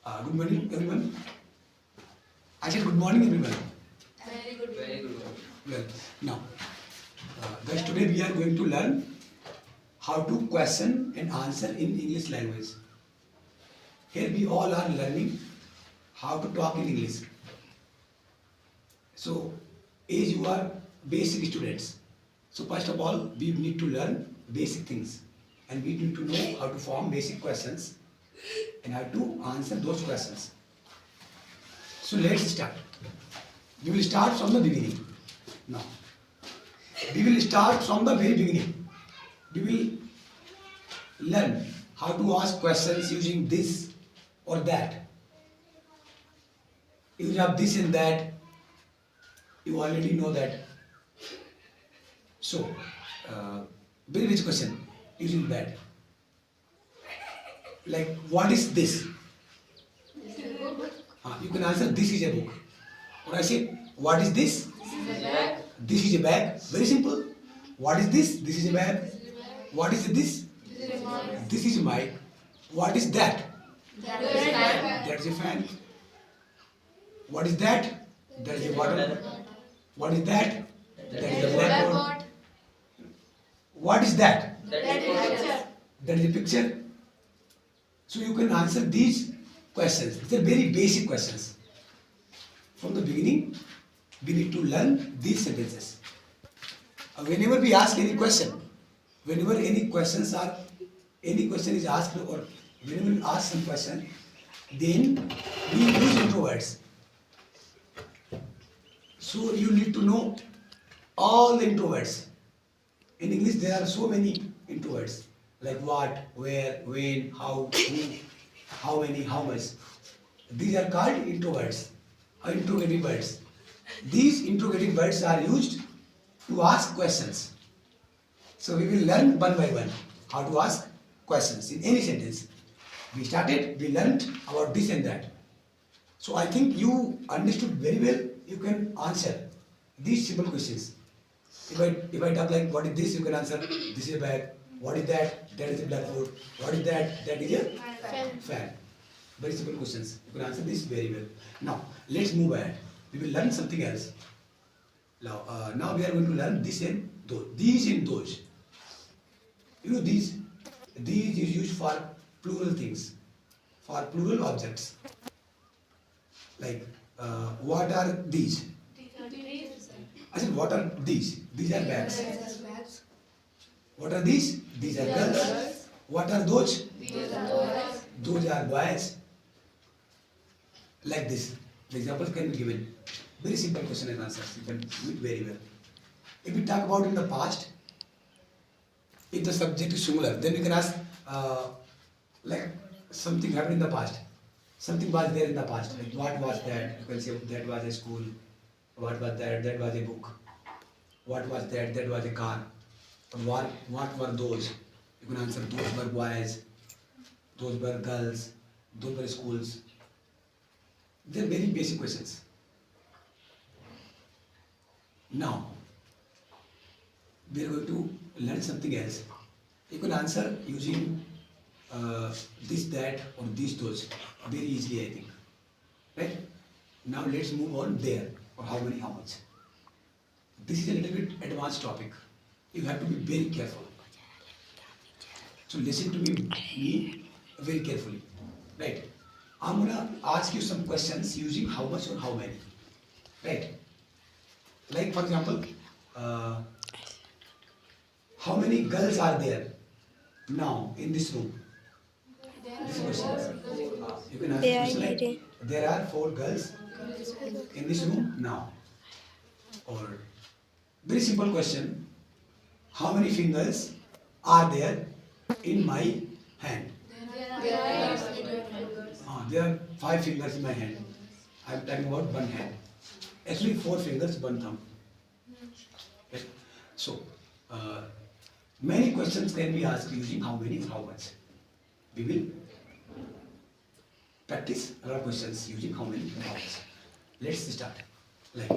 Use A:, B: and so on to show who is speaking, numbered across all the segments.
A: Good morning, everyone. I said good morning, everyone.
B: Very good.
C: Very good.
A: Well, now, guys, today we are going to learn how to question and answer in English language. Here we all are learning how to talk in English. So, as you are basic students, so first of all, we need to learn basic things, and we need to know how to form basic questions and how to answer those questions. So let's start. We will start from the beginning. Now, we will start from the very beginning. We will learn how to ask questions using this or that. If you have this and that, you already know that. So, very rich question using that. Like, what is this? You can answer, this is a book. Or I say, what is this?
B: This is a bag.
A: This is a bag. Very simple. What is this? This is a bag. What is this?
B: This is a
A: This is a mic. What is that?
B: That is a fan.
A: That's a fan. What is that? That is a water. What is that? That is a blackboard. What is that?
B: That is a picture.
A: That is a picture. So you can answer these questions. These are very basic questions. From the beginning, we need to learn these sentences. Whenever we ask any question, whenever any question is asked, or whenever we ask some question, then we use intro words. So you need to know all the intro words. In English, there are so many intro words, like what, where, when, how, who, how many, how much. These are called intro words, or interrogative words. These interrogative words are used to ask questions. So we will learn one by one how to ask questions in any sentence. We started, we learned about this and that. So I think you understood very well. You can answer these simple questions. If I talk like, what is this? You can answer, this is a bag. What is that? That is a blackboard. What is that? That is a fan. Very simple questions. You can answer this very well. Now, let's move ahead. We will learn something else. Now we are going to learn this and those. These and those. You know, these is used for plural things, for plural objects. Like, what are these? I said, what are these? These are bags. What are these? These are girls. What are those? Those are boys. Like this. The examples can be given. Very simple question and answers. You can do it very well. If we talk about in the past, if the subject is similar, then we can ask like something happened in the past. Something was there in the past. Like, what was that? You can say that was a school. What was that? That was a book. What was that? That was a car. Or what were those? You can answer, those were boys, those were girls, those were schools. They're very basic questions. Now, we are going to learn something else. You can answer using this, that, or these, those very easily, I think. Right? Now let's move on there, or how many, how much. This is a little bit advanced topic. You have to be very careful. So listen to me very carefully. Right? I'm gonna ask you some questions using how much or how many. Right? Like, for example, how many girls are there now in this room? This question. You can ask a question like, there are 4 girls in this room now. Or very simple question, how many fingers are there in my hand? There are 5 fingers in my hand. I am talking about one hand. Actually 4 fingers, one thumb. Okay. So, many questions can be asked using how many or how much. We will practice a lot of questions using how many and how much. Let's start. Like,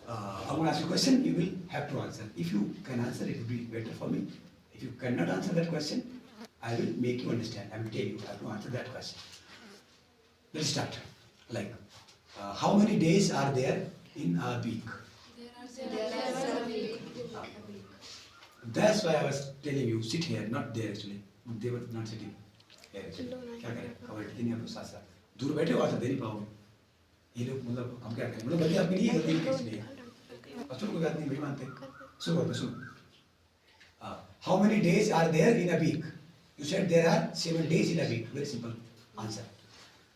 A: I'm going to ask you a question, you will have to answer. If you can answer, it will be better for me. If you cannot answer that question, I will make you understand. I will tell you how to answer that question. Let's start. Like, how many days are there in a week? That's why I was telling you, sit here, not there actually. They were not sitting here actually. क्या करें? Cover नहीं आपको साथ साथ. दूर बैठे हो आवाज दे नहीं पाओगे. ये लोग मतलब हम क्या करें? मतलब गलती आपकी नहीं है, गलती इनकी इसलिए. और चलो कोई बात नहीं, वही मानते हैं. सुनो सुनो. How many days are there in a week? You said there are 7 days in a week. Very simple answer.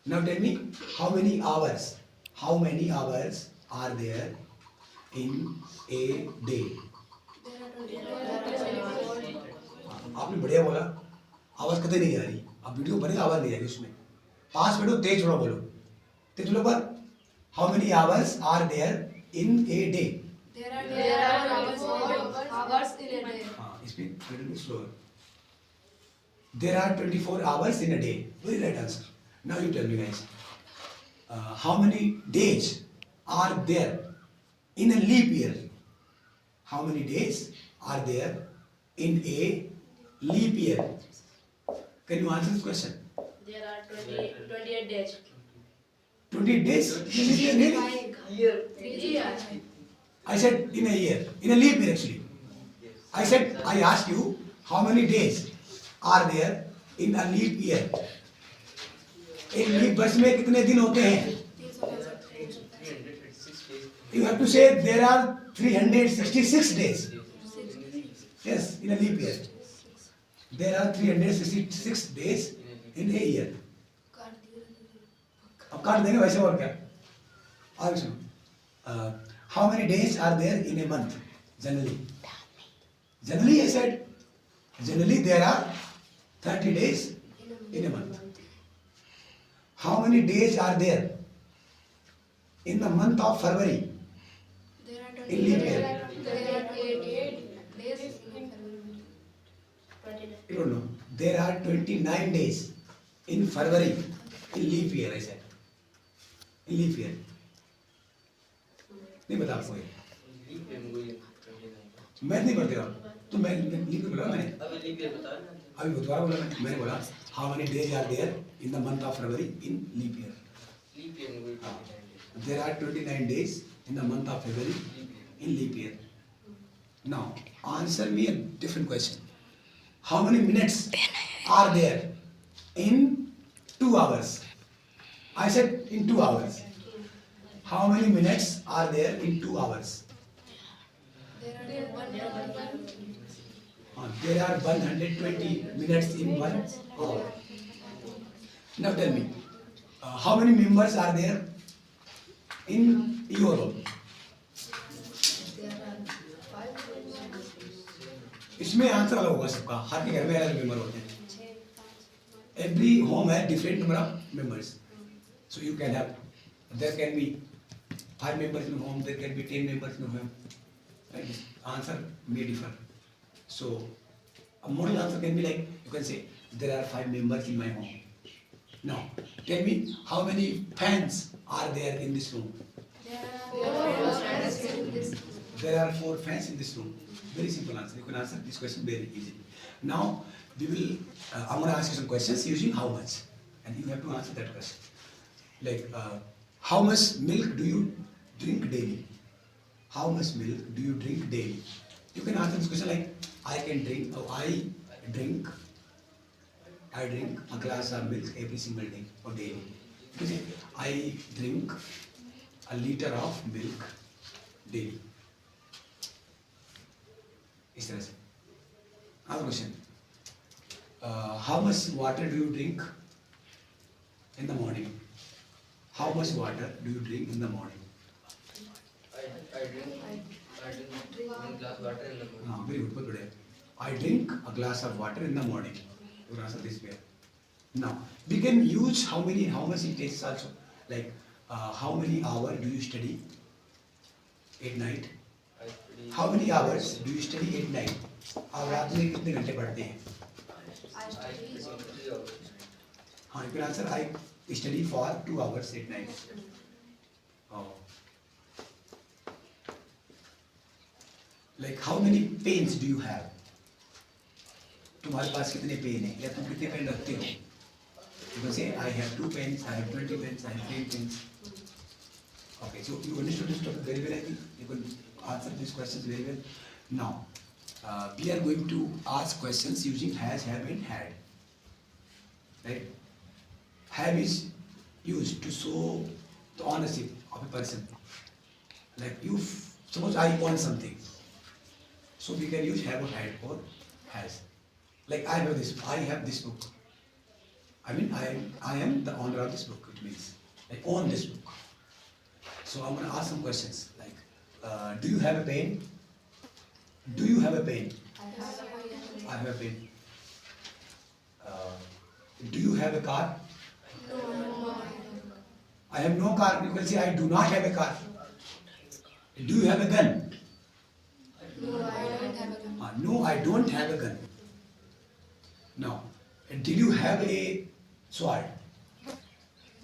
A: Now tell me, how many hours? How many hours are there in a day? आपने बढ़िया बोला, आवाज कतई नहीं आ रही. आप video बने आवाज नहीं आ रही उसमें. पास बैठो, तेज थोड़ा बोलो. तेज बोलो पर. How many hours are there in a day?
B: There are hours in a day.
A: Speak a little bit slower. There are 24 hours in a day. Very right answer. Now you tell me guys. How many days are there in a leap year? How many days are there in a leap year? Can you answer this question?
C: There are 28 days.
A: 28 days? Really?
C: Year.
A: I said in a year. In a leap year actually. I said, I asked you, how many days are there in a leap year? एक leap वर्ष में कितने दिन होते हैं? You have to say there are 366 days. Yes, in a leap year. There are 366 days in a year. अब काट देंगे वैसे और क्या? आगे सुनो. How many days are there in a month? Generally. Generally, I said, generally there are 30 days in a month. How many days are there in the month of February? In leap year.
B: There are 88 days in February.
A: You don't know. There are 29 days in February. In leap year, I said. In leap year. नहीं बता आपको ये. मैं नहीं पढ़ते हो. तो मैं लीप बोला मैंने. अभी दोबारा बोला मैंने बोला how many days are there in the month of February in leap year? There are 29 days in the month of February in leap year. Now answer me a different question. How many minutes are there in 2 hours? I said in 2 hours. How many minutes are there in 2 hours? There are 120 minutes in 1 hour. Now tell me, how many members are there in your home? इसमें answer अलग होगा सबका. हर के घर में अलग member होते हैं. Every home has different number of members. So you can have, there can be 5 members in home, there can be 10 members in home. Right? This answer may differ. So a model answer can be like, you can say, there are 5 members in my home. Now, tell me, how many fans are there in this room? There are 4 fans in this room. Very simple answer. You can answer this question very easily. Now, we will, I'm going to ask you some questions using how much. And you have to answer that question. Like, how much milk do you drink daily? How much milk do you drink daily? You can answer this question like, I drink a glass of milk every single day or daily. You say, I drink a liter of milk daily. इस तरह से. Another question. How much water do you drink in the morning? How much water do you drink in the morning?
D: I drink one glass water in the morning.
A: Very good, बहुत बढ़िया. I drink a glass of water in the morning. You can answer this way. Now we can use how much it takes also. Like how many hours do you study at night? How many hours do you study at night? आप रात में कितने घंटे पढ़ते हैं? हाँ, you can answer I study for 2 hours at night. Oh. Like how many pens do you have? तुम्हारे पास कितने पेन हैं या तुम कितने पेन रखते हो? You can say, I have 2 pens, I have 20 pens, I have 10 pens. Okay, so you understood this topic very well, I think. You can answer these questions very well. Now, we are going to ask questions using has, have, and had. Right? Have is used to show the ownership of a person. Like you, suppose I own something. So we can use have or had or has. Like I have this book. I mean, I am the owner of this book. It means I own this book. So I'm going to ask some questions like, do you have a pen? Do you have a pen? I have a pen. Do you have a car? I have no car. You can say I do not have a car. Do you have a gun? No, I don't have a gun. Now, did you have a sword?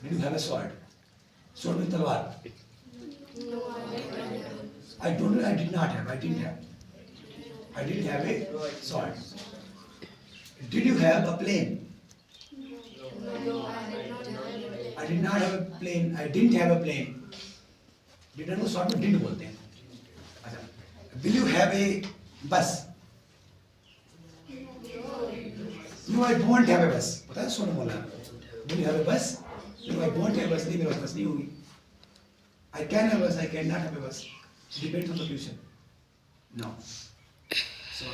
A: Did you have a sword? Sword with talwar? I didn't have. I didn't have a sword. Did you have a plane? I did not have a plane. I didn't have a plane. Didn't को short में didn't बोलते हैं. अच्छा. Will you have a bus? No, I don't have a bus. पता है सोनू बोला. Will you have a bus? No, I don't have a bus. नहीं मेरे पास बस नहीं होगी. I can have a bus. I cannot have a bus. Depends on the question. No. So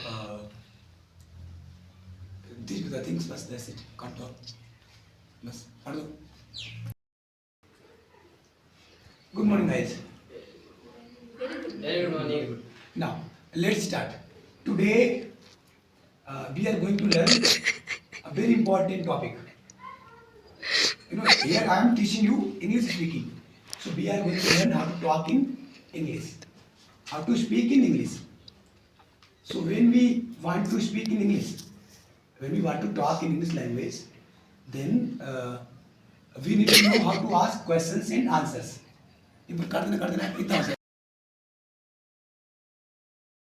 A: these are the things. बस that's it. Can't talk. बस पढ़ दो. Good morning, guys.
D: Very good morning.
A: Now, let's start. Today, we are going to learn a very important topic. You know, here I am teaching you English speaking. So, we are going to learn how to talk in English, how to speak in English. So, when we want to speak in English, when we want to talk in English language, then we need to know how to ask questions and answers. ये कर देना इतना हो